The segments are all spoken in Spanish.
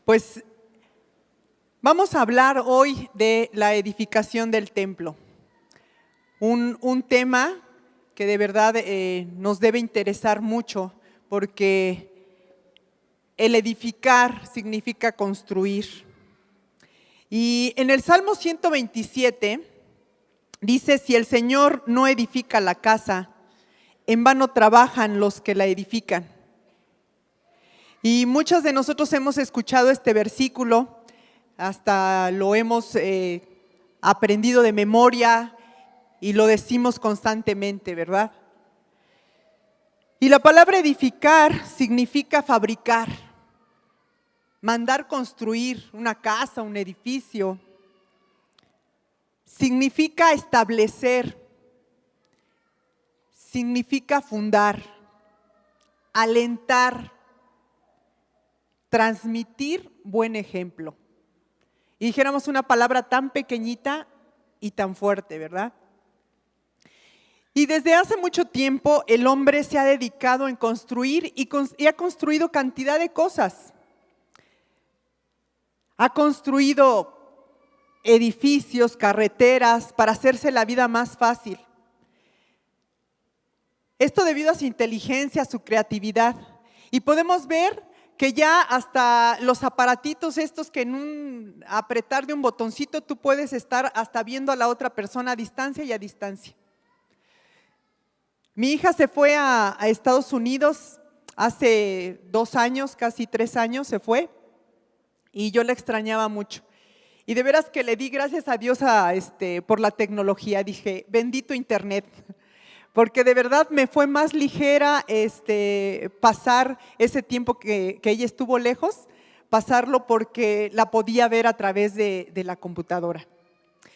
Pues vamos a hablar hoy de la edificación del templo, un tema que de verdad nos debe interesar mucho, porque el edificar significa construir. Y en el Salmo 127 dice: si el Señor no edifica la casa, en vano trabajan los que la edifican. Y muchos de nosotros hemos escuchado este versículo, hasta lo hemos aprendido de memoria y lo decimos constantemente, ¿verdad? Y la palabra edificar significa fabricar, mandar construir una casa, un edificio. Significa establecer, significa fundar, alentar, transmitir buen ejemplo. Y dijéramos una palabra tan pequeñita y tan fuerte, ¿verdad? Y desde hace mucho tiempo el hombre se ha dedicado en construir y ha construido cantidad de cosas. Ha construido edificios, carreteras para hacerse la vida más fácil. Esto debido a su inteligencia, a su creatividad. Y podemos ver que ya hasta los aparatitos estos que en un apretar de un botoncito tú puedes estar hasta viendo a la otra persona a distancia y a distancia. Mi hija se fue a Estados Unidos hace 2 años, casi 3 años se fue, y yo la extrañaba mucho. Y de veras que le di gracias a Dios por la tecnología. Dije, bendito internet, porque de verdad me fue más ligera pasar ese tiempo que ella estuvo lejos, pasarlo porque la podía ver a través de la computadora.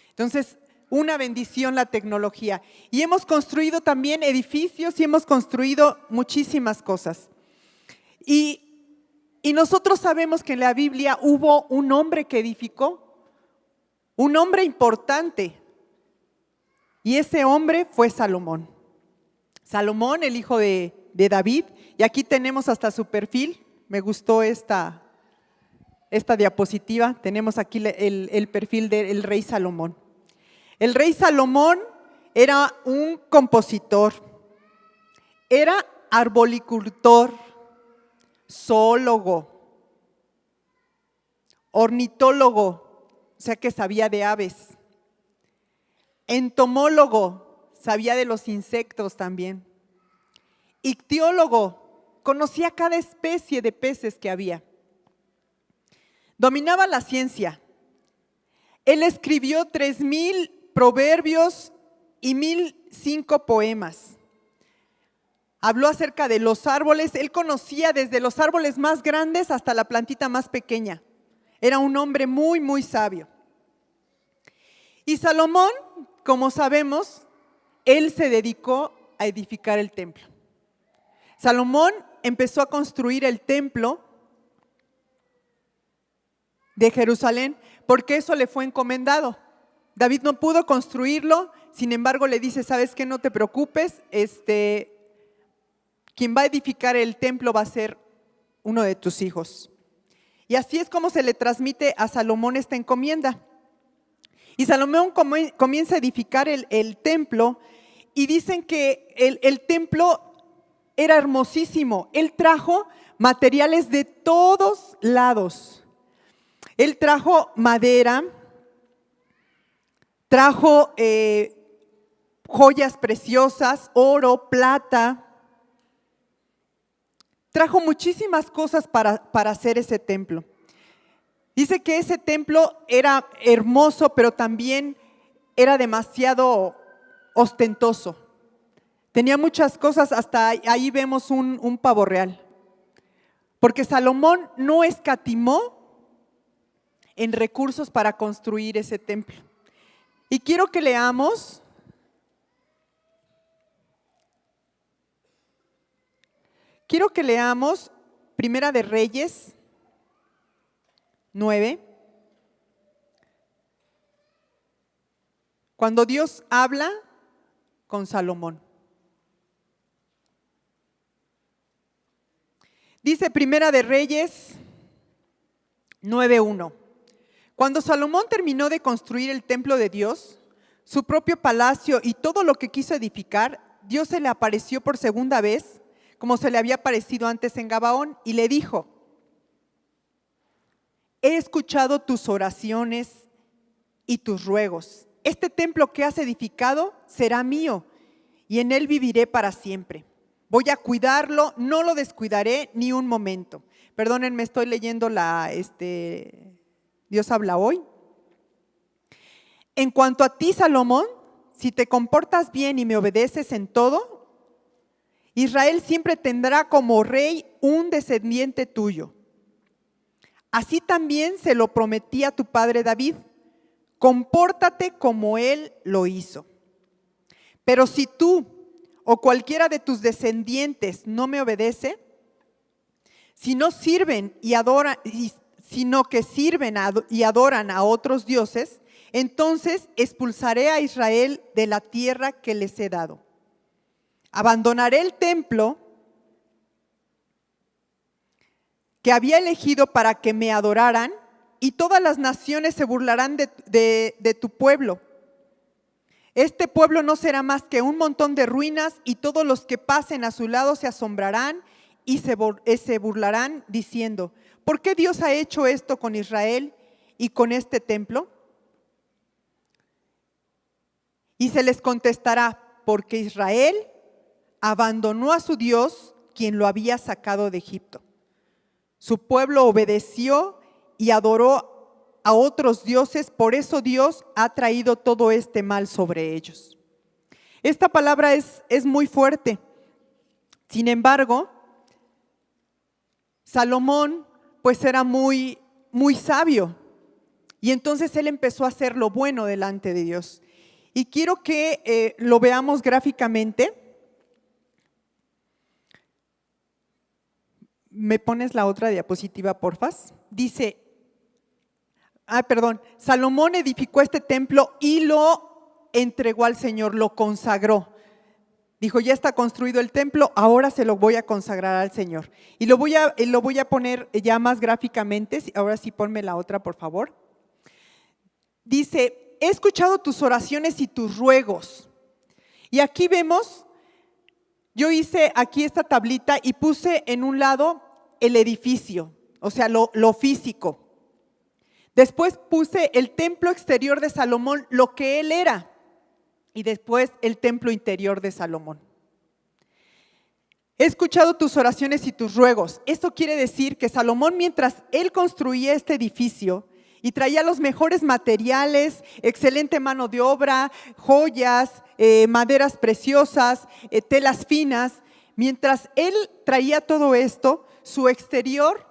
Entonces, una bendición la tecnología. Y hemos construido también edificios y hemos construido muchísimas cosas. Y nosotros sabemos que en la Biblia hubo un hombre que edificó, un hombre importante, y ese hombre fue Salomón. Salomón, el hijo de David, y aquí tenemos hasta su perfil. Me gustó esta diapositiva. Tenemos aquí el perfil del rey Salomón. El rey Salomón era un compositor, era arbolicultor, zoólogo, ornitólogo, o sea que sabía de aves, entomólogo, sabía de los insectos también, ictiólogo, conocía cada especie de peces que había, dominaba la ciencia. Él escribió 3000 proverbios y 1005 poemas. Habló acerca de los árboles. Él conocía desde los árboles más grandes hasta la plantita más pequeña. Era un hombre muy, muy sabio. Y Salomón, como sabemos, él se dedicó a edificar el templo. Salomón empezó a construir el templo de Jerusalén porque eso le fue encomendado. David no pudo construirlo, sin embargo le dice, ¿sabes qué? No te preocupes, quien va a edificar el templo va a ser uno de tus hijos. Y así es como se le transmite a Salomón esta encomienda. Y Salomón comienza a edificar el templo y dicen que el templo era hermosísimo. Él trajo materiales de todos lados. Él trajo madera, trajo joyas preciosas, oro, plata. Trajo muchísimas cosas para hacer ese templo. Dice que ese templo era hermoso, pero también era demasiado ostentoso. Tenía muchas cosas, hasta ahí vemos un pavo real. Porque Salomón no escatimó en recursos para construir ese templo. Y quiero que leamos Quiero que leamos Primera de Reyes 9. Cuando Dios habla con Salomón. Dice Primera de Reyes 9:1. Cuando Salomón terminó de construir el templo de Dios, su propio palacio y todo lo que quiso edificar, Dios se le apareció por segunda vez, como se le había aparecido antes en Gabaón, y le dijo: he escuchado tus oraciones y tus ruegos. Este templo que has edificado será mío, y en él viviré para siempre. Voy a cuidarlo, no lo descuidaré ni un momento. Perdónenme, estoy leyendo Dios habla hoy. En cuanto a ti, Salomón, si te comportas bien y me obedeces en todo, Israel siempre tendrá como rey un descendiente tuyo. Así también se lo prometí a tu padre David. Compórtate como él lo hizo. Pero si tú o cualquiera de tus descendientes no me obedece, sino que sirven y adoran a otros dioses, entonces expulsaré a Israel de la tierra que les he dado. Abandonaré el templo que había elegido para que me adoraran, y todas las naciones se burlarán de tu pueblo. Este pueblo no será más que un montón de ruinas, y todos los que pasen a su lado se asombrarán y se burlarán diciendo: ¿por qué Dios ha hecho esto con Israel y con este templo? Y se les contestará: porque Israel abandonó a su Dios, quien lo había sacado de Egipto. Su pueblo obedeció y adoró a otros dioses, por eso Dios ha traído todo este mal sobre ellos. Esta palabra es muy fuerte. Sin embargo, Salomón pues era muy sabio, y entonces él empezó a hacer lo bueno delante de Dios. Y quiero que lo veamos gráficamente. ¿Me pones la otra diapositiva, porfas? Dice, Salomón edificó este templo y lo entregó al Señor, lo consagró. Dijo: ya está construido el templo, ahora se lo voy a consagrar al Señor. Y lo voy a poner ya más gráficamente. Ahora sí, ponme la otra, por favor. Dice: he escuchado tus oraciones y tus ruegos. Y aquí vemos, yo hice aquí esta tablita y puse en un lado el edificio, o sea, lo físico. Después puse el templo exterior de Salomón, lo que él era. Y después el templo interior de Salomón. He escuchado tus oraciones y tus ruegos. Esto quiere decir que Salomón, mientras él construía este edificio y traía los mejores materiales, excelente mano de obra, joyas, maderas preciosas, telas finas, mientras él traía todo esto, su exterior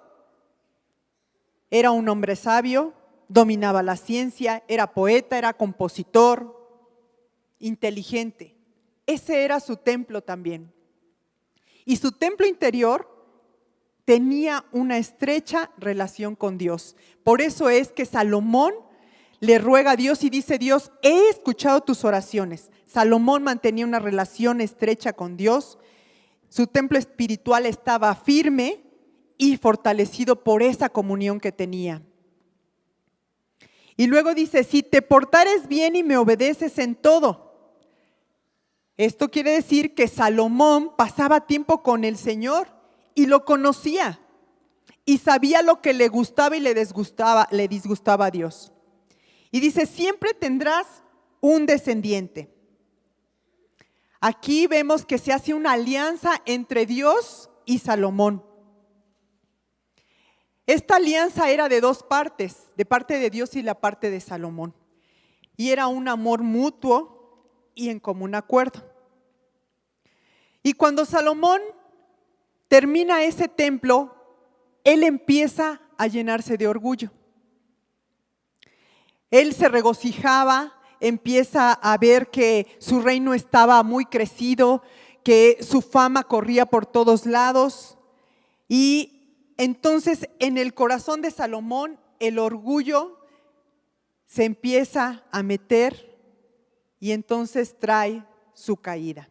era un hombre sabio, dominaba la ciencia, era poeta, era compositor, inteligente. Ese era su templo también. Y su templo interior tenía una estrecha relación con Dios. Por eso es que Salomón le ruega a Dios y dice: Dios, he escuchado tus oraciones. Salomón mantenía una relación estrecha con Dios. Su templo espiritual estaba firme y fortalecido por esa comunión que tenía. Y luego dice: si te portares bien y me obedeces en todo. Esto quiere decir que Salomón pasaba tiempo con el Señor y lo conocía y sabía lo que le gustaba y le disgustaba a Dios. Y dice: siempre tendrás un descendiente. Aquí vemos que se hace una alianza entre Dios y Salomón. Esta alianza era de dos partes, de parte de Dios y la parte de Salomón. Y era un amor mutuo y en común acuerdo. Y cuando Salomón termina ese templo, él empieza a llenarse de orgullo. Él se regocijaba, empieza a ver que su reino estaba muy crecido, que su fama corría por todos lados. Y entonces en el corazón de Salomón el orgullo se empieza a meter y entonces trae su caída.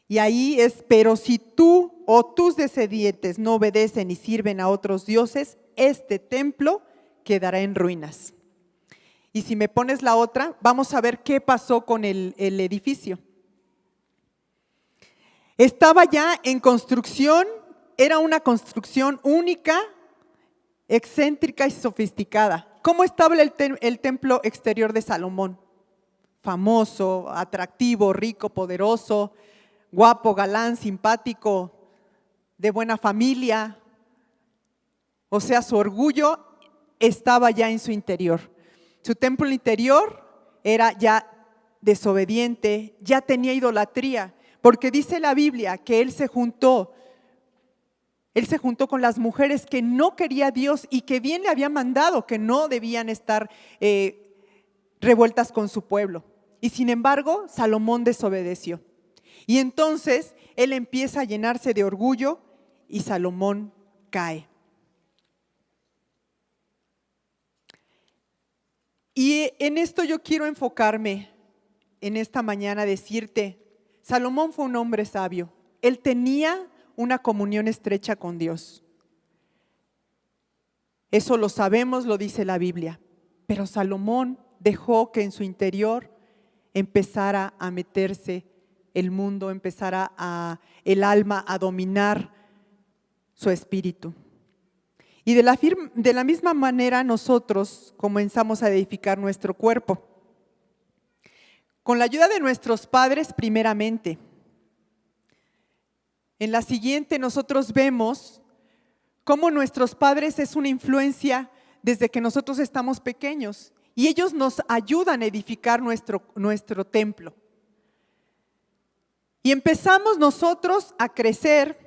Y ahí es: pero si tú o tus descendientes no obedecen y sirven a otros dioses, este templo quedará en ruinas. Y si me pones la otra, vamos a ver qué pasó con el edificio. Estaba ya en construcción, era una construcción única, excéntrica y sofisticada. ¿Cómo estaba el templo exterior de Salomón? Famoso, atractivo, rico, poderoso, guapo, galán, simpático, de buena familia. O sea, su orgullo estaba ya en su interior. Su templo interior era ya desobediente, ya tenía idolatría, porque dice la Biblia que él se juntó con las mujeres que no quería Dios y que bien le había mandado que no debían estar revueltas con su pueblo. Y sin embargo, Salomón desobedeció. Y entonces él empieza a llenarse de orgullo y Salomón cae. Y en esto yo quiero enfocarme en esta mañana, decirte: Salomón fue un hombre sabio. Él tenía una comunión estrecha con Dios. Eso lo sabemos, lo dice la Biblia. Pero Salomón dejó que en su interior empezara a meterse el mundo, empezara el alma a dominar su espíritu. Y de la misma manera nosotros comenzamos a edificar nuestro cuerpo. Con la ayuda de nuestros padres primeramente. En la siguiente nosotros vemos cómo nuestros padres es una influencia desde que nosotros estamos pequeños. Y ellos nos ayudan a edificar nuestro templo. Y empezamos nosotros a crecer.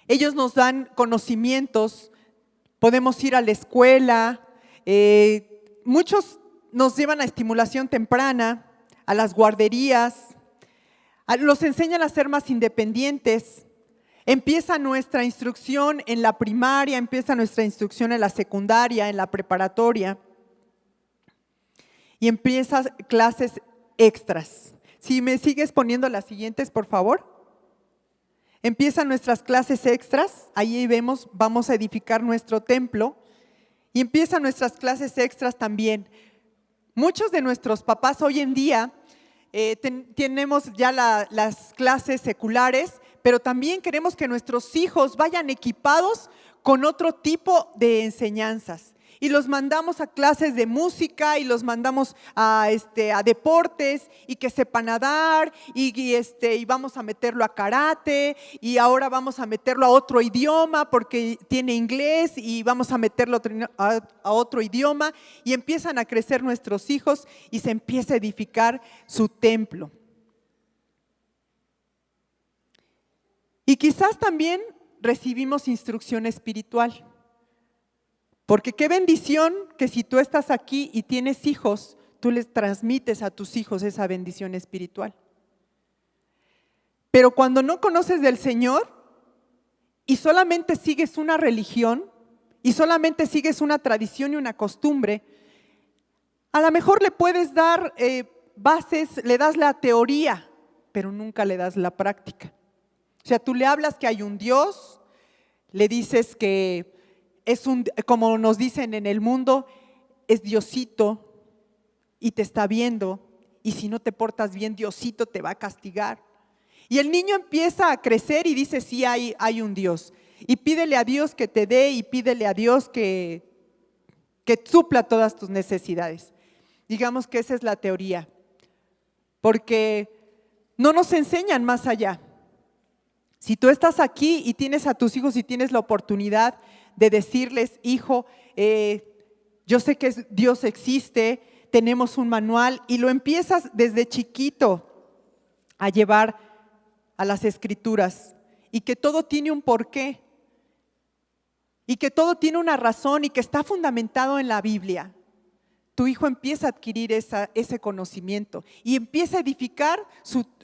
Ellos nos dan conocimientos. Podemos ir a la escuela, muchos nos llevan a estimulación temprana, a las guarderías, los enseñan a ser más independientes. Empieza nuestra instrucción en la primaria, empieza nuestra instrucción en la secundaria, en la preparatoria y empiezan clases extras. Si me sigues poniendo las siguientes, por favor. Empiezan nuestras clases extras, ahí vemos, vamos a edificar nuestro templo y empiezan nuestras clases extras también. Muchos de nuestros papás hoy en día tenemos ya las clases seculares, pero también queremos que nuestros hijos vayan equipados con otro tipo de enseñanzas. Y los mandamos a clases de música y los mandamos a deportes y que sepan nadar y vamos a meterlo a karate y ahora vamos a meterlo a otro idioma porque tiene inglés y vamos a meterlo a otro idioma y empiezan a crecer nuestros hijos y se empieza a edificar su templo. Y quizás también recibimos instrucción espiritual. Porque qué bendición que si tú estás aquí y tienes hijos, tú les transmites a tus hijos esa bendición espiritual. Pero cuando no conoces del Señor y solamente sigues una religión y solamente sigues una tradición y una costumbre, a lo mejor le puedes dar bases, le das la teoría, pero nunca le das la práctica. O sea, tú le hablas que hay un Dios, le dices que como nos dicen en el mundo, es Diosito y te está viendo y si no te portas bien, Diosito te va a castigar. Y el niño empieza a crecer y dice, sí, hay un Dios. Y pídele a Dios que te dé y pídele a Dios que supla todas tus necesidades. Digamos que esa es la teoría, porque no nos enseñan más allá. Si tú estás aquí y tienes a tus hijos y tienes la oportunidad de decirles, hijo, yo sé que Dios existe, tenemos un manual y lo empiezas desde chiquito a llevar a las escrituras y que todo tiene un porqué y que todo tiene una razón y que está fundamentado en la Biblia. Tu hijo empieza a adquirir ese conocimiento y empieza a edificar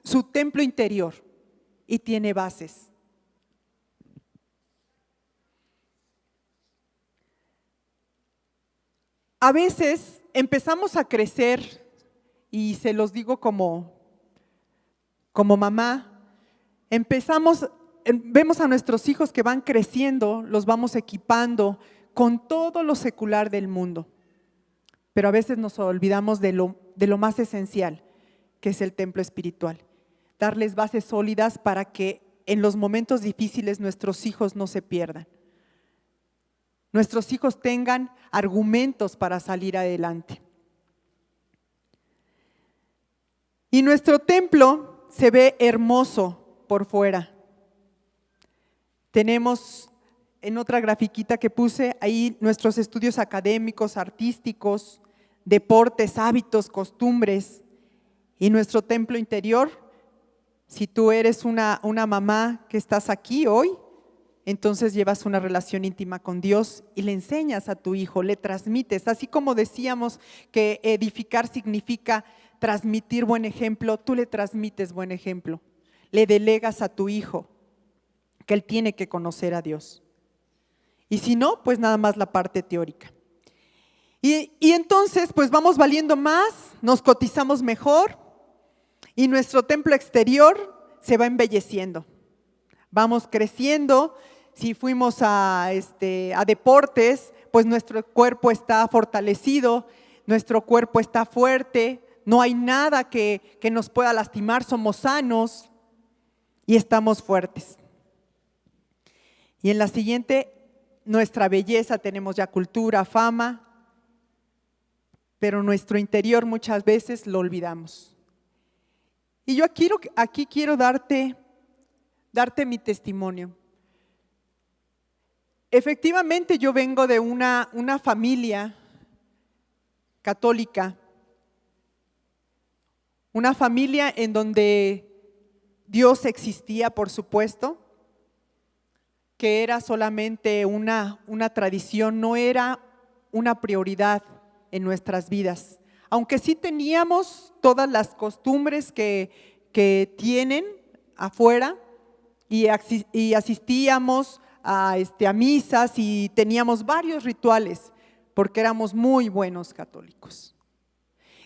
su templo interior y tiene bases. A veces empezamos a crecer, y se los digo como mamá, vemos a nuestros hijos que van creciendo, los vamos equipando con todo lo secular del mundo, pero a veces nos olvidamos de lo más esencial, que es el templo espiritual. Darles bases sólidas para que en los momentos difíciles nuestros hijos no se pierdan. Nuestros hijos tengan argumentos para salir adelante. Y nuestro templo se ve hermoso por fuera. Tenemos en otra grafiquita que puse ahí nuestros estudios académicos, artísticos, deportes, hábitos, costumbres. Y nuestro templo interior, si tú eres una mamá que estás aquí hoy, entonces llevas una relación íntima con Dios y le enseñas a tu hijo, le transmites. Así como decíamos que edificar significa transmitir buen ejemplo, tú le transmites buen ejemplo. Le delegas a tu hijo que él tiene que conocer a Dios. Y si no, pues nada más la parte teórica. Y entonces pues vamos valiendo más, nos cotizamos mejor y nuestro templo exterior se va embelleciendo. Vamos creciendo. Si fuimos a deportes, pues nuestro cuerpo está fortalecido, nuestro cuerpo está fuerte, no hay nada que nos pueda lastimar, somos sanos y estamos fuertes. Y en la siguiente, nuestra belleza, tenemos ya cultura, fama, pero nuestro interior muchas veces lo olvidamos. Y yo aquí quiero darte mi testimonio. Efectivamente, yo vengo de una familia católica, una familia en donde Dios existía, por supuesto, que era solamente una tradición, no era una prioridad en nuestras vidas. Aunque sí teníamos todas las costumbres que tienen afuera y asistíamos a misas y teníamos varios rituales porque éramos muy buenos católicos.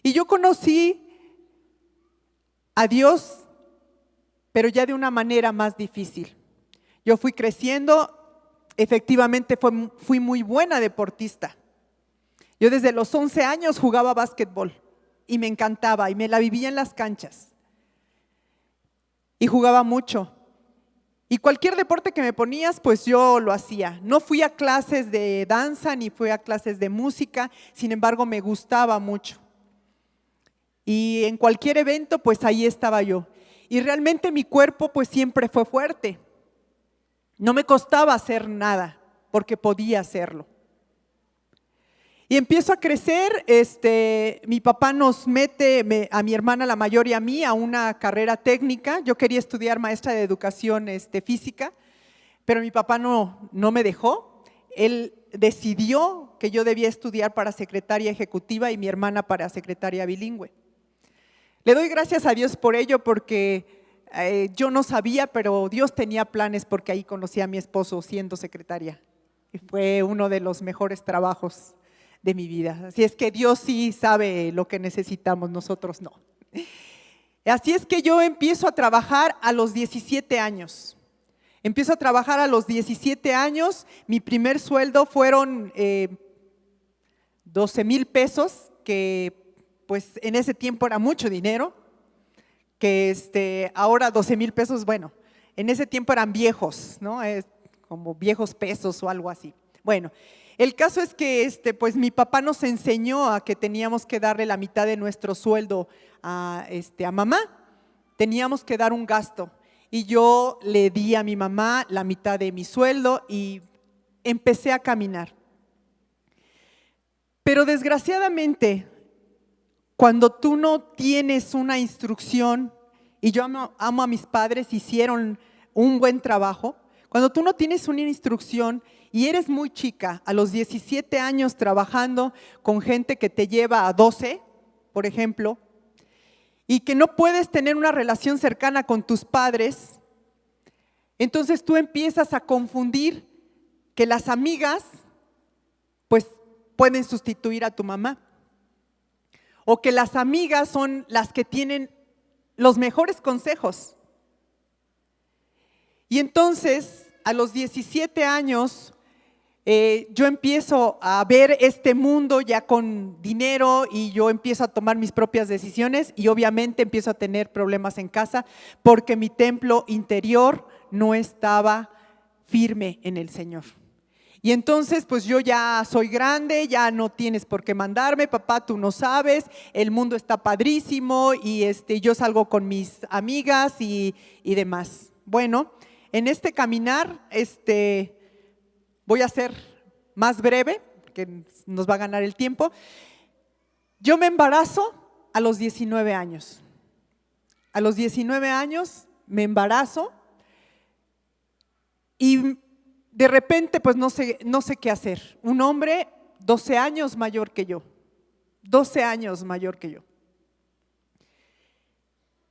Y yo conocí a Dios, pero ya de una manera más difícil. Yo fui creciendo, efectivamente fui muy buena deportista. Yo desde los 11 años jugaba básquetbol y me encantaba y me la vivía en las canchas. Y jugaba mucho. Y cualquier deporte que me ponías, pues yo lo hacía. No fui a clases de danza ni fui a clases de música, sin embargo me gustaba mucho. Y en cualquier evento, pues ahí estaba yo. Y realmente mi cuerpo pues siempre fue fuerte. No me costaba hacer nada, porque podía hacerlo. Y empiezo a crecer, mi papá nos mete a mi hermana la mayor y a mí a una carrera técnica. Yo quería estudiar maestra de educación física, pero mi papá no me dejó. Él decidió que yo debía estudiar para secretaria ejecutiva y mi hermana para secretaria bilingüe. Le doy gracias a Dios por ello, porque yo no sabía, pero Dios tenía planes, porque ahí conocí a mi esposo siendo secretaria. Y fue uno de los mejores trabajos de mi vida. Así es que Dios sí sabe lo que necesitamos, nosotros no. Así es que yo empiezo a trabajar a los 17 años. Empiezo a trabajar a los 17 años. Mi primer sueldo fueron 12,000 pesos, que pues en ese tiempo era mucho dinero. Que ahora 12,000 pesos, bueno, en ese tiempo eran viejos, ¿no? Como viejos pesos o algo así. Bueno, el caso es que pues mi papá nos enseñó a que teníamos que darle la mitad de nuestro sueldo a mamá. Teníamos que dar un gasto y yo le di a mi mamá la mitad de mi sueldo y empecé a caminar. Pero desgraciadamente, cuando tú no tienes una instrucción, y yo amo a mis padres, hicieron un buen trabajo. Cuando tú no tienes una instrucción y eres muy chica, a los 17 años trabajando con gente que te lleva a 12, por ejemplo, y que no puedes tener una relación cercana con tus padres, entonces tú empiezas a confundir que las amigas pues pueden sustituir a tu mamá, o que las amigas son las que tienen los mejores consejos. Y entonces a los 17 años yo empiezo a ver este mundo ya con dinero y yo empiezo a tomar mis propias decisiones y obviamente empiezo a tener problemas en casa porque mi templo interior no estaba firme en el Señor. Y entonces pues yo ya soy grande, ya no tienes por qué mandarme, papá, tú no sabes, el mundo está padrísimo y yo salgo con mis amigas y demás. Bueno, en este caminar voy a ser más breve, que nos va a ganar el tiempo. Yo me embarazo a los 19 años. A los 19 años me embarazo y de repente pues no sé qué hacer. Un hombre 12 años mayor que yo. 12 años mayor que yo.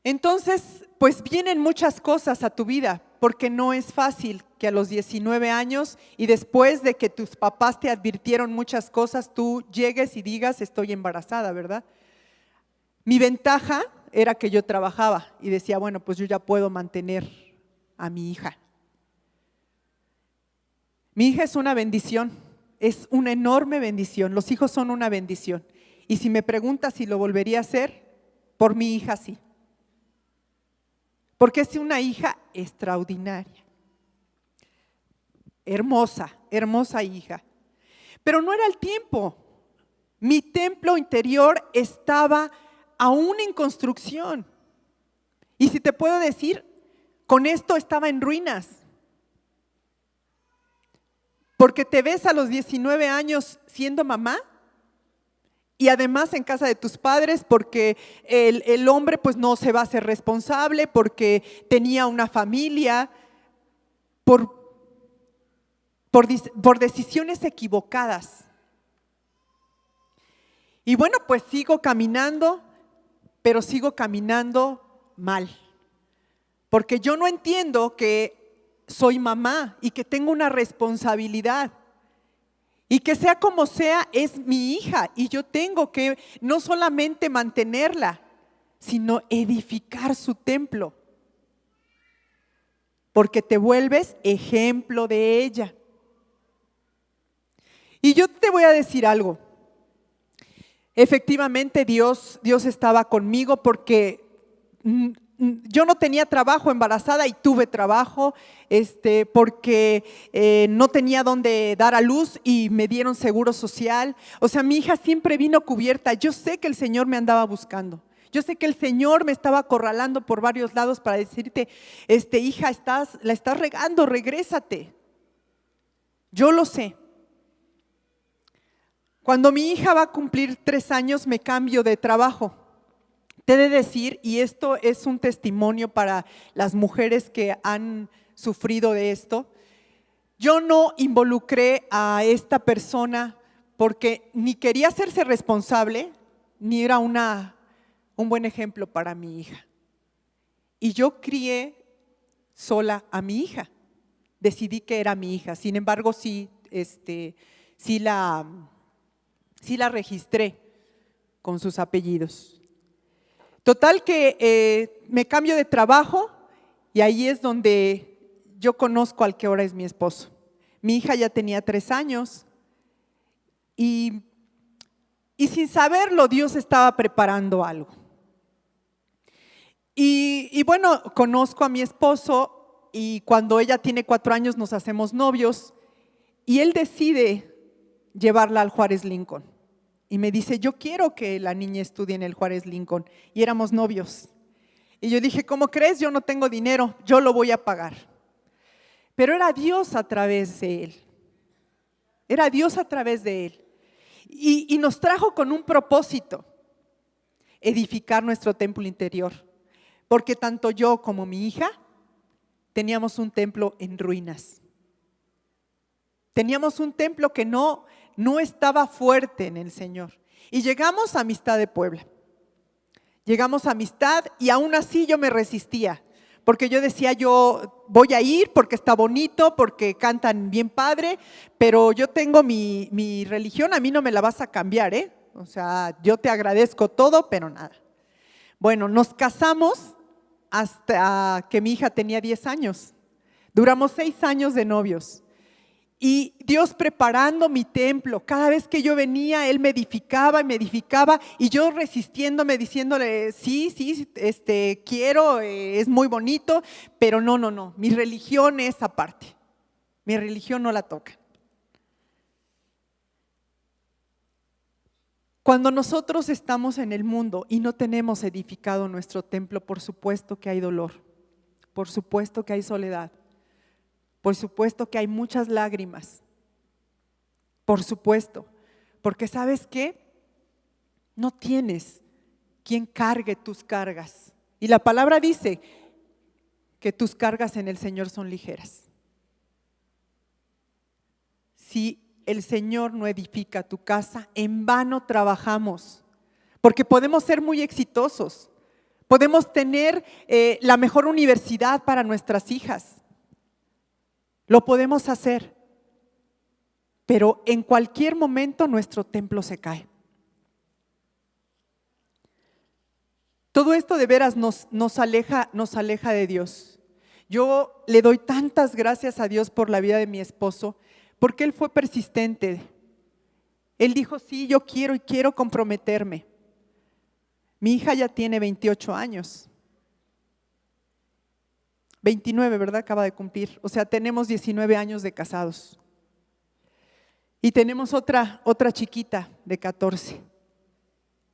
Entonces, pues vienen muchas cosas a tu vida, porque no es fácil que a los 19 años y después de que tus papás te advirtieron muchas cosas, tú llegues y digas, estoy embarazada, ¿verdad? Mi ventaja era que yo trabajaba y decía, bueno, pues yo ya puedo mantener a mi hija. Mi hija es una bendición, es una enorme bendición, los hijos son una bendición. Y si me preguntas si lo volvería a hacer, por mi hija sí. Porque es una hija extraordinaria, hermosa, hermosa hija. Pero no era el tiempo. Mi templo interior estaba aún en construcción. Y si te puedo decir, con esto estaba en ruinas. Porque te ves a los 19 años siendo mamá. Y además en casa de tus padres, porque el hombre pues no se va a hacer responsable, porque tenía una familia, por decisiones equivocadas. Y bueno, pues sigo caminando, pero sigo caminando mal. Porque yo no entiendo que soy mamá y que tengo una responsabilidad. Y que sea como sea, es mi hija y yo tengo que no solamente mantenerla, sino edificar su templo. Porque te vuelves ejemplo de ella. Y yo te voy a decir algo. Efectivamente Dios estaba conmigo porque yo no tenía trabajo embarazada y tuve trabajo porque no tenía dónde dar a luz y me dieron seguro social. O sea, mi hija siempre vino cubierta. Yo sé que el Señor me andaba buscando. Yo sé que el Señor me estaba acorralando por varios lados para decirte, hija, la estás regando, regrésate. Yo lo sé. Cuando mi hija va a cumplir 3 años, me cambio de trabajo. Te he de decir, y esto es un testimonio para las mujeres que han sufrido de esto, yo no involucré a esta persona porque ni quería hacerse responsable, ni era un buen ejemplo para mi hija. Y yo crié sola a mi hija, decidí que era mi hija, sin embargo sí la registré con sus apellidos. Total que me cambio de trabajo y ahí es donde yo conozco al que ahora es mi esposo. Mi hija ya tenía 3 años y sin saberlo Dios estaba preparando algo. Y bueno, conozco a mi esposo y cuando ella tiene 4 años nos hacemos novios y él decide llevarla al Juárez Lincoln. Y me dice, yo quiero que la niña estudie en el Juárez Lincoln. Y éramos novios. Y yo dije, ¿cómo crees? Yo no tengo dinero, yo lo voy a pagar. Pero era Dios a través de él. Era Dios a través de él. Y nos trajo con un propósito, edificar nuestro templo interior. Porque tanto yo como mi hija teníamos un templo en ruinas. Teníamos un templo que no estaba fuerte en el Señor. Y llegamos a Amistad de Puebla. Llegamos a amistad y aún así yo me resistía, porque yo decía, yo voy a ir porque está bonito, porque cantan bien padre, pero yo tengo mi religión, a mí no me la vas a cambiar, ¿eh? O sea, yo te agradezco todo, pero nada. Bueno, nos casamos hasta que mi hija tenía 10 años. Duramos 6 años de novios. Y Dios preparando mi templo, cada vez que yo venía, Él me edificaba y yo resistiéndome, diciéndole, sí, quiero, es muy bonito, pero no, mi religión es aparte, mi religión no la toca. Cuando nosotros estamos en el mundo y no tenemos edificado nuestro templo, por supuesto que hay dolor, por supuesto que hay soledad. Por supuesto que hay muchas lágrimas, por supuesto, porque ¿sabes qué? No tienes quien cargue tus cargas. Y la palabra dice que tus cargas en el Señor son ligeras. Si el Señor no edifica tu casa, en vano trabajamos, porque podemos ser muy exitosos, podemos tener la mejor universidad para nuestras hijas. Lo podemos hacer, pero en cualquier momento nuestro templo se cae. Todo esto de veras nos aleja de Dios. Yo le doy tantas gracias a Dios por la vida de mi esposo, porque él fue persistente. Él dijo, sí, yo quiero comprometerme. Mi hija ya tiene 28 años. 29, ¿verdad? Acaba de cumplir. O sea, tenemos 19 años de casados. Y tenemos otra chiquita de 14.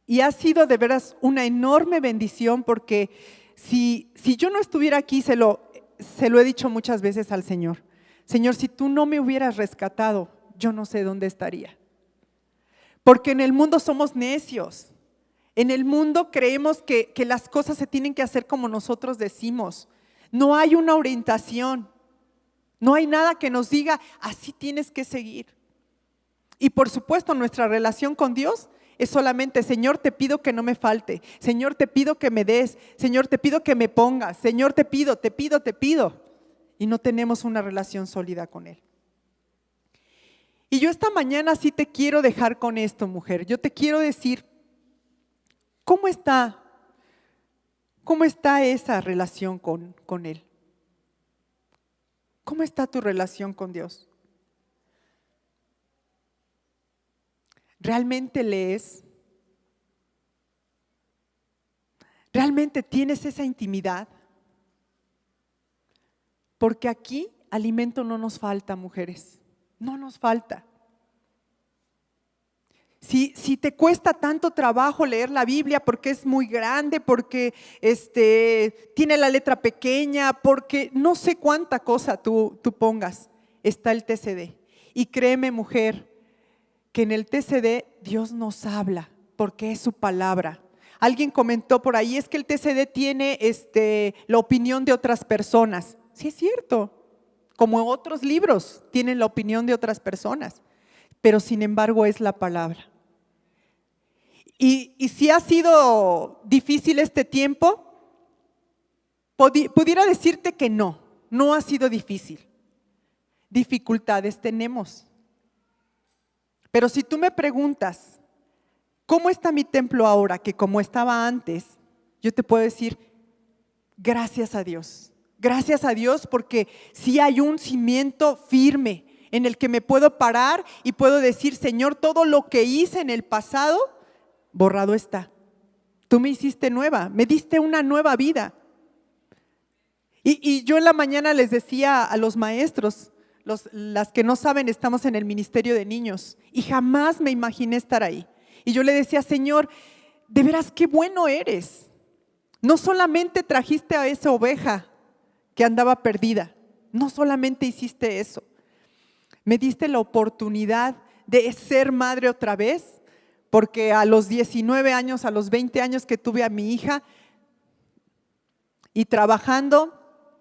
Y ha sido de veras una enorme bendición porque si yo no estuviera aquí, se lo he dicho muchas veces al Señor. Señor, si tú no me hubieras rescatado, yo no sé dónde estaría. Porque en el mundo somos necios. En el mundo creemos que las cosas se tienen que hacer como nosotros decimos. No hay una orientación, no hay nada que nos diga, así tienes que seguir. Y por supuesto nuestra relación con Dios es solamente, Señor, te pido que no me falte, Señor, te pido que me des, Señor, te pido que me pongas, Señor, te pido. Y no tenemos una relación sólida con Él. Y yo esta mañana sí te quiero dejar con esto, mujer. Yo te quiero decir, ¿cómo está esa relación con Él? ¿Cómo está tu relación con Dios? ¿Realmente lees? ¿Realmente tienes esa intimidad? Porque aquí alimento no nos falta, mujeres, no nos falta. Si te cuesta tanto trabajo leer la Biblia porque es muy grande, porque tiene la letra pequeña, porque no sé cuánta cosa tú pongas, está el TCD. Y créeme, mujer, que en el TCD Dios nos habla porque es su palabra. Alguien comentó por ahí, es que el TCD tiene la opinión de otras personas. Sí, es cierto, como otros libros tienen la opinión de otras personas, pero sin embargo es la palabra. Y si ha sido difícil este tiempo, pudiera decirte que no ha sido difícil. Dificultades tenemos. Pero si tú me preguntas, ¿cómo está mi templo ahora que como estaba antes? Yo te puedo decir, gracias a Dios. Gracias a Dios porque sí hay un cimiento firme en el que me puedo parar y puedo decir, Señor, todo lo que hice en el pasado, borrado está. Tú me hiciste nueva, me diste una nueva vida. Y yo en la mañana les decía a los maestros, las que no saben, estamos en el ministerio de niños y jamás me imaginé estar ahí. Y yo le decía, Señor, de veras qué bueno eres. No solamente trajiste a esa oveja que andaba perdida, no solamente hiciste eso, me diste la oportunidad de ser madre otra vez, porque a los 19 años, a los 20 años que tuve a mi hija y trabajando,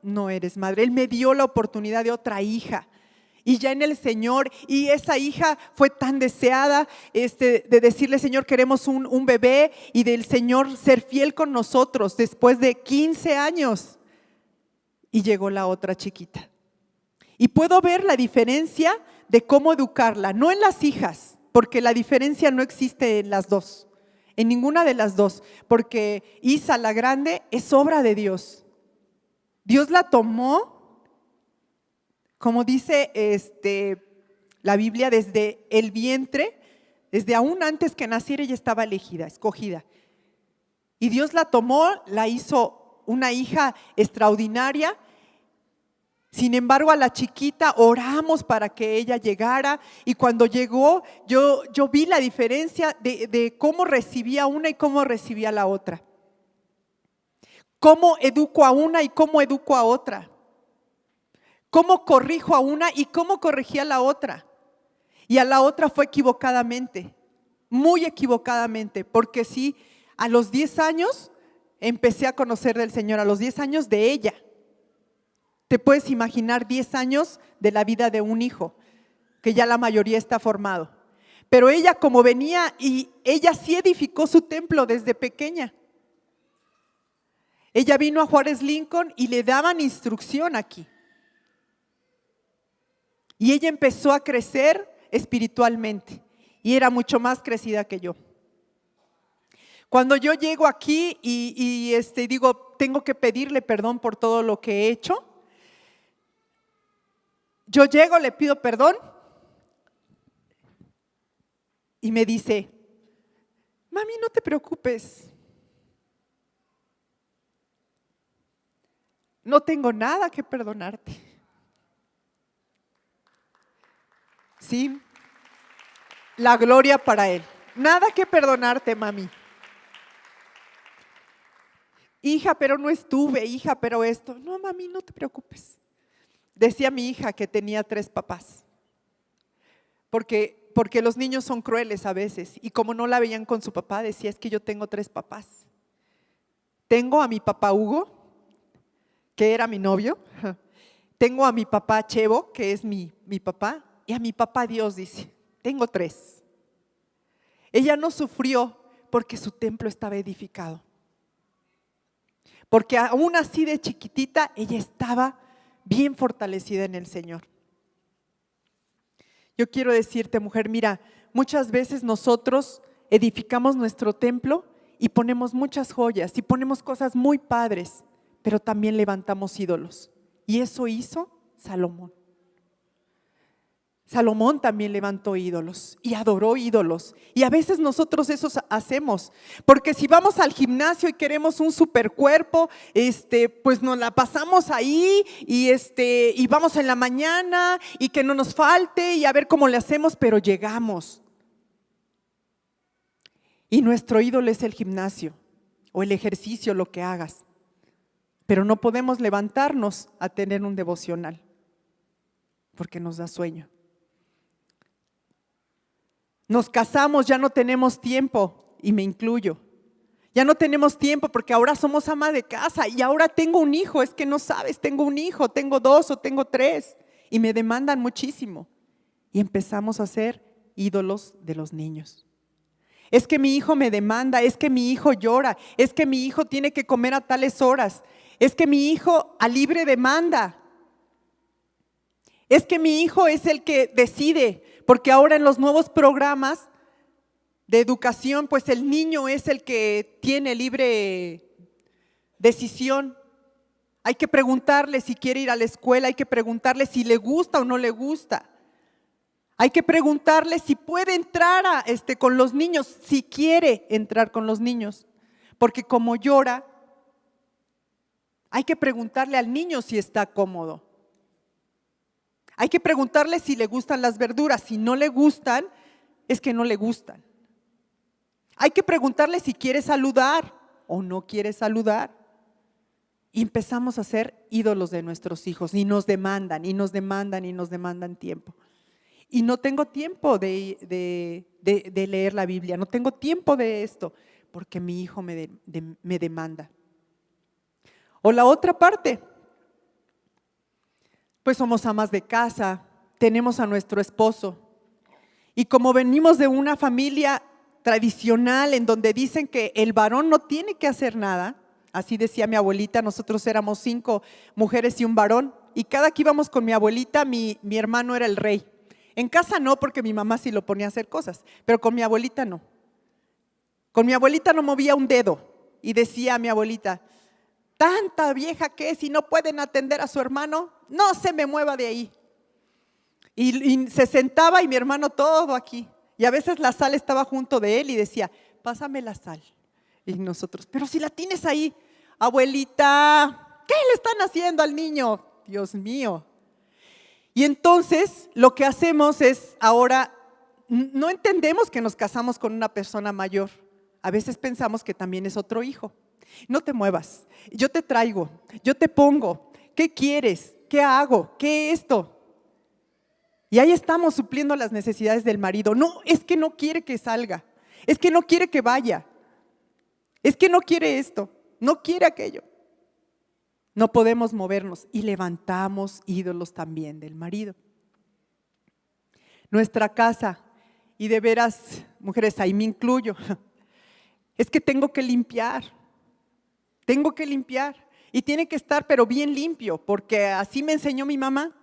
no eres madre. Él me dio la oportunidad de otra hija y ya en el Señor, y esa hija fue tan deseada de decirle: Señor, queremos un bebé, y del Señor ser fiel con nosotros después de 15 años. Y llegó la otra chiquita. Y puedo ver la diferencia de cómo educarla, no en las hijas, porque la diferencia no existe en las dos, en ninguna de las dos, porque Isa, la grande, es obra de Dios. Dios la tomó, como dice la Biblia, desde el vientre, desde aún antes que naciera ella estaba elegida, escogida. Y Dios la tomó, la hizo una hija extraordinaria. Sin embargo, a la chiquita oramos para que ella llegara, y cuando llegó yo vi la diferencia de cómo recibía una y cómo recibía la otra. Cómo educo a una y cómo educo a otra. Cómo corrijo a una y cómo corregí a la otra. Y a la otra fue equivocadamente, muy equivocadamente, porque sí, a los 10 años empecé a conocer del Señor, a los 10 años de ella. Te puedes imaginar 10 años de la vida de un hijo, que ya la mayoría está formado. Pero ella, como venía, y ella sí edificó su templo desde pequeña. Ella vino a Juárez Lincoln y le daban instrucción aquí. Y ella empezó a crecer espiritualmente y era mucho más crecida que yo. Cuando yo llego aquí y digo, tengo que pedirle perdón por todo lo que he hecho. Yo llego, le pido perdón y me dice: mami, no te preocupes. No tengo nada que perdonarte. Sí, la gloria para Él. Nada que perdonarte, mami. Hija, pero no estuve, hija, pero esto. No, mami, no te preocupes. Decía mi hija que tenía 3 papás. Porque los niños son crueles a veces. Y como no la veían con su papá, decía: es que yo tengo 3 papás. Tengo a mi papá Hugo, que era mi novio. Tengo a mi papá Chevo, que es mi papá. Y a mi papá Dios, dice: tengo 3. Ella no sufrió porque su templo estaba edificado. Porque aún así de chiquitita ella estaba bien fortalecida en el Señor. Yo quiero decirte, mujer, mira, muchas veces nosotros edificamos nuestro templo y ponemos muchas joyas y ponemos cosas muy padres, pero también levantamos ídolos. Y eso hizo Salomón. Salomón también levantó ídolos y adoró ídolos. Y a veces nosotros eso hacemos, porque si vamos al gimnasio y queremos un supercuerpo, pues nos la pasamos ahí y vamos en la mañana y que no nos falte y a ver cómo le hacemos, pero llegamos. Y nuestro ídolo es el gimnasio o el ejercicio, lo que hagas. Pero no podemos levantarnos a tener un devocional porque nos da sueño. Nos casamos, ya no tenemos tiempo, y me incluyo. Ya no tenemos tiempo porque ahora somos ama de casa y ahora tengo un hijo. Es que no sabes, tengo un hijo, tengo 2 o tengo 3 y me demandan muchísimo. Y empezamos a ser ídolos de los niños. Es que mi hijo me demanda, es que mi hijo llora, es que mi hijo tiene que comer a tales horas, es que mi hijo a libre demanda. Es que mi hijo es el que decide, porque ahora en los nuevos programas de educación, pues el niño es el que tiene libre decisión. Hay que preguntarle si quiere ir a la escuela, hay que preguntarle si le gusta o no le gusta. Hay que preguntarle si puede entrar con los niños, si quiere entrar con los niños, porque como llora, hay que preguntarle al niño si está cómodo. Hay que preguntarle si le gustan las verduras. Si no le gustan, es que no le gustan. Hay que preguntarle si quiere saludar o no quiere saludar. Y empezamos a ser ídolos de nuestros hijos y nos demandan, y nos demandan, y nos demandan tiempo. Y no tengo tiempo de leer la Biblia, no tengo tiempo de esto, porque mi hijo me demanda. O la otra parte, pues somos amas de casa tenemos a nuestro esposo. Y como venimos de una familia tradicional en donde dicen que el varón no tiene que hacer nada, así decía mi abuelita, nosotros éramos 5 mujeres y un varón, y cada que íbamos con mi abuelita, mi hermano era el rey. En casa no, porque mi mamá sí lo ponía a hacer cosas, pero con mi abuelita no. Con mi abuelita no movía un dedo, y decía a mi abuelita: tanta vieja que es y no pueden atender a su hermano, no se me mueva de ahí. Y se sentaba y mi hermano todo aquí. Y a veces la sal estaba junto de él y decía: pásame la sal. Y nosotros: pero si la tienes ahí. Abuelita, ¿qué le están haciendo al niño? Dios mío. Y entonces lo que hacemos es ahora, no entendemos que nos casamos con una persona mayor. A veces pensamos que también es otro hijo. No te muevas, yo te traigo, yo te pongo. ¿Qué quieres? ¿Qué hago? ¿Qué esto? Y ahí estamos supliendo las necesidades del marido. No, es que no quiere que salga, es que no quiere que vaya, es que no quiere esto, no quiere aquello. No podemos movernos y levantamos ídolos también del marido. Nuestra casa, y de veras, mujeres, ahí me incluyo, es que tengo que limpiar y tiene que estar pero bien limpio, porque así me enseñó mi mamá.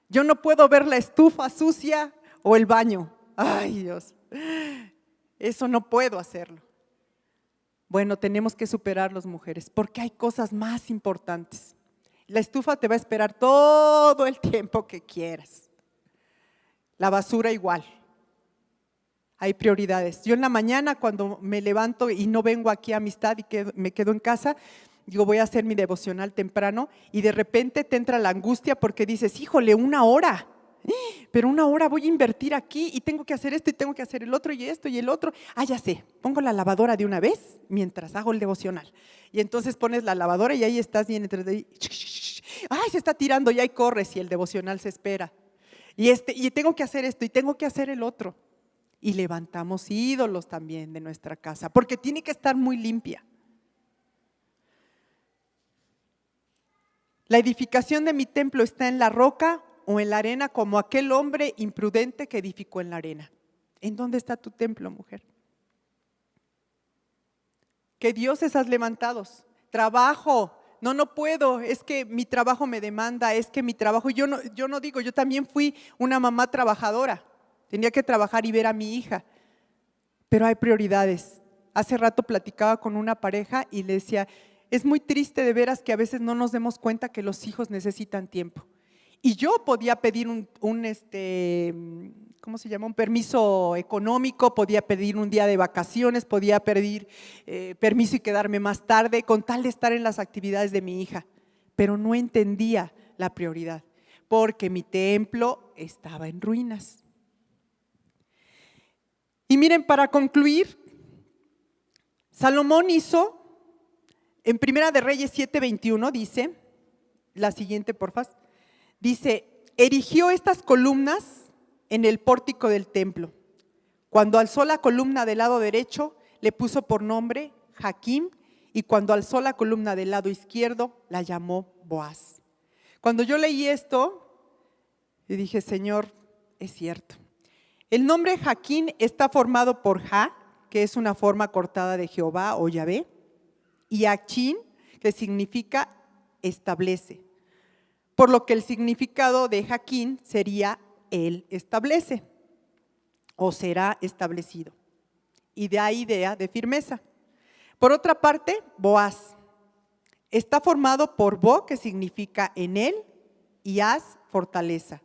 Yo no puedo ver la estufa sucia o el baño. Ay, Dios, eso no puedo hacerlo. Bueno, tenemos que superarlos, mujeres, porque hay cosas más importantes. La estufa te va a esperar todo el tiempo que quieras. La basura igual. Hay prioridades. Yo en la mañana, cuando me levanto y no vengo aquí a Amistad y me quedo en casa, digo, voy a hacer mi devocional temprano, y de repente te entra la angustia porque dices: híjole, 1 hora, pero 1 hora voy a invertir aquí y tengo que hacer esto y tengo que hacer el otro y esto y el otro. Ya sé, pongo la lavadora de una vez mientras hago el devocional. Y entonces pones la lavadora y ahí estás bien entre ahí. Ay, se está tirando y ahí corres y el devocional se espera. Y tengo que hacer esto y tengo que hacer el otro. Y levantamos ídolos también de nuestra casa, porque tiene que estar muy limpia. La edificación de mi templo está en la roca o en la arena, como aquel hombre imprudente que edificó en la arena. ¿En dónde está tu templo, mujer? ¿Qué dioses has levantado? Trabajo. No puedo, es que mi trabajo me demanda, es que mi trabajo, yo no digo, yo también fui una mamá trabajadora. Tenía que trabajar y ver a mi hija, pero hay prioridades. Hace rato platicaba con una pareja y le decía: es muy triste de veras que a veces no nos demos cuenta que los hijos necesitan tiempo. Y yo podía pedir ¿cómo se llama? Un permiso económico, podía pedir un día de vacaciones, podía pedir permiso y quedarme más tarde con tal de estar en las actividades de mi hija, pero no entendía la prioridad, porque mi templo estaba en ruinas. Y miren, para concluir, Salomón hizo, en Primera de Reyes 7:21 dice, la siguiente porfa, dice: erigió estas columnas en el pórtico del templo. Cuando alzó la columna del lado derecho, le puso por nombre Jaquín, y cuando alzó la columna del lado izquierdo, la llamó Boaz. Cuando yo leí esto, yo dije: Señor, es cierto. El nombre Jaquín está formado por Ja, que es una forma cortada de Jehová o Yahvé, y Achín, que significa establece. Por lo que el significado de Jaquín sería Él establece o será establecido. Y da idea de firmeza. Por otra parte, Boaz está formado por Bo, que significa en él, y Az, fortaleza.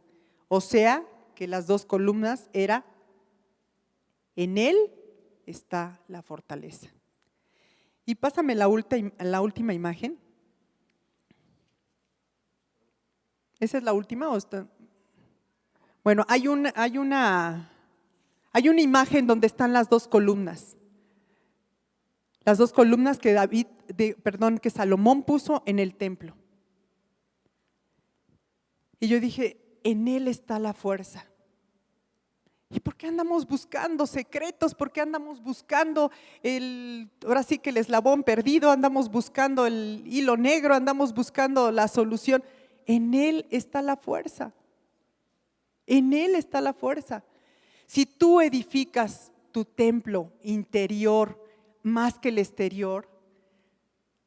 O sea que las 2 columnas era en él está la fortaleza. Y pásame la última imagen. ¿Esa es la última o está? Bueno, hay una imagen donde están las 2 columnas. Las 2 columnas que que Salomón puso en el templo. Y yo dije: en él está la fuerza. ¿Y por qué andamos buscando secretos? ¿Por qué andamos buscando ahora sí que el eslabón perdido? Andamos buscando el hilo negro, andamos buscando la solución. En él está la fuerza. En Él está la fuerza. Si tú edificas tu templo interior más que el exterior,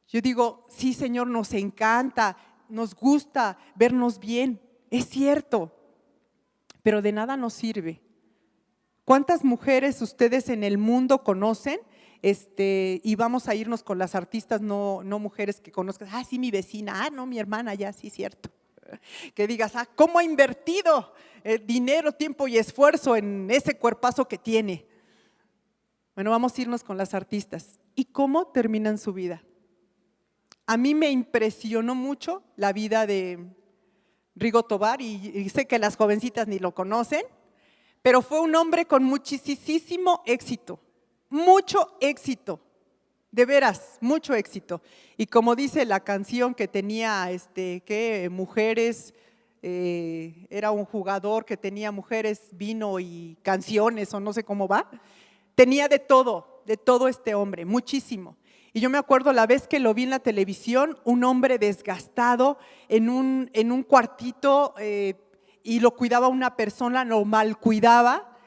yo digo, sí, Señor, nos encanta, nos gusta vernos bien, es cierto, pero de nada nos sirve. ¿Cuántas mujeres ustedes en el mundo conocen? Y vamos a irnos con las artistas, no mujeres que conozcas. Ah, sí, mi vecina. Ah, no, mi hermana, ya, sí, cierto. Que digas, ah, ¿cómo ha invertido dinero, tiempo y esfuerzo en ese cuerpazo que tiene? Bueno, vamos a irnos con las artistas. ¿Y cómo terminan su vida? A mí me impresionó mucho la vida de Rigo Tobar y sé que las jovencitas ni lo conocen, pero fue un hombre con muchísimo éxito, mucho éxito, de veras, mucho éxito. Y como dice la canción que tenía, que mujeres, era un jugador que tenía mujeres, vino y canciones o no sé cómo va, tenía de todo este hombre, muchísimo. Y yo me acuerdo la vez que lo vi en la televisión, un hombre desgastado en un cuartito, y lo cuidaba una persona, lo mal cuidaba,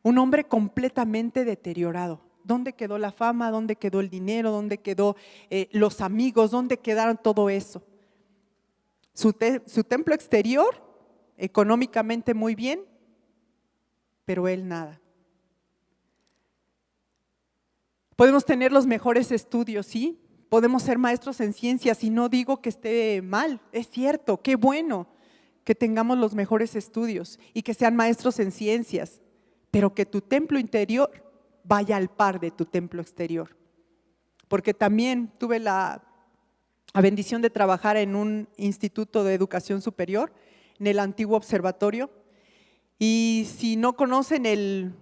un hombre completamente deteriorado. ¿Dónde quedó la fama? ¿Dónde quedó el dinero? ¿Dónde quedó los amigos? ¿Dónde quedaron todo eso? Su templo exterior, económicamente muy bien, pero él nada. Podemos tener los mejores estudios, ¿sí? Podemos ser maestros en ciencias y no digo que esté mal, es cierto, qué bueno que tengamos los mejores estudios y que sean maestros en ciencias, pero que tu templo interior vaya al par de tu templo exterior. Porque también tuve la bendición de trabajar en un instituto de educación superior, en el antiguo observatorio, y si no conocen el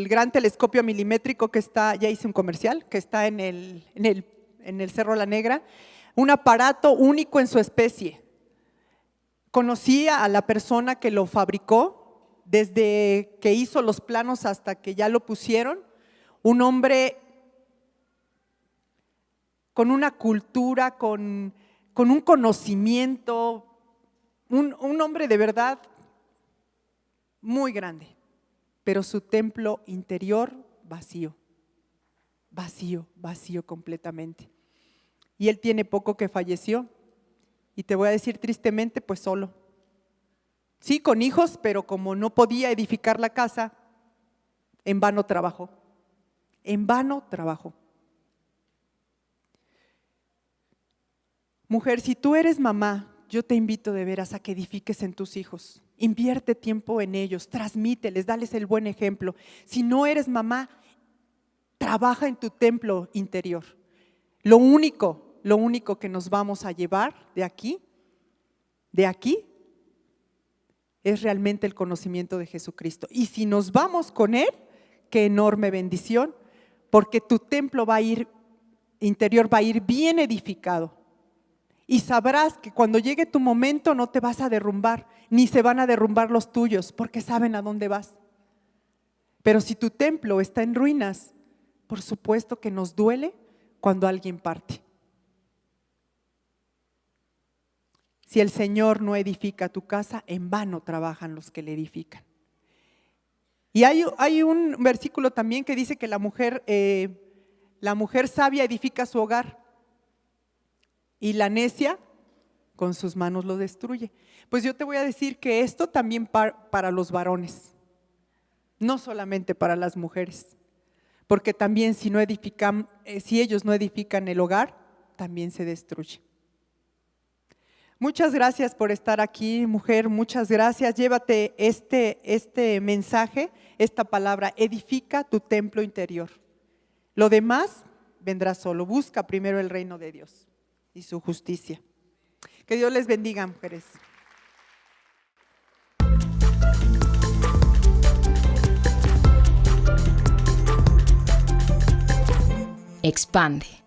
gran telescopio milimétrico que está, ya hice un comercial, que está en el Cerro La Negra, un aparato único en su especie. Conocí a la persona que lo fabricó, desde que hizo los planos hasta que ya lo pusieron, un hombre con una cultura, con un conocimiento, un hombre de verdad muy grande, pero su templo interior vacío completamente. Y él tiene poco que falleció, y te voy a decir tristemente, pues solo. Sí, con hijos, pero como no podía edificar la casa, en vano trabajó. En vano trabajó. Mujer, si tú eres mamá, yo te invito de veras a que edifiques en tus hijos. Invierte tiempo en ellos, transmíteles, dales el buen ejemplo. Si no eres mamá, trabaja en tu templo interior. Lo único que nos vamos a llevar de aquí, es realmente el conocimiento de Jesucristo. Y si nos vamos con Él, qué enorme bendición, porque tu templo interior va a ir bien edificado. Y sabrás que cuando llegue tu momento no te vas a derrumbar, ni se van a derrumbar los tuyos, porque saben a dónde vas. Pero si tu templo está en ruinas, por supuesto que nos duele cuando alguien parte. Si el Señor no edifica tu casa, en vano trabajan los que le edifican. Y hay un versículo también que dice que la mujer sabia edifica su hogar y la necia con sus manos lo destruye. Pues yo te voy a decir que esto también para los varones, no solamente para las mujeres, porque también si ellos no edifican el hogar, también se destruye. Muchas gracias por estar aquí, mujer, muchas gracias. Llévate este mensaje, esta palabra, edifica tu templo interior. Lo demás vendrá solo. Busca primero el reino de Dios y su justicia. Que Dios les bendiga, mujeres. Expande.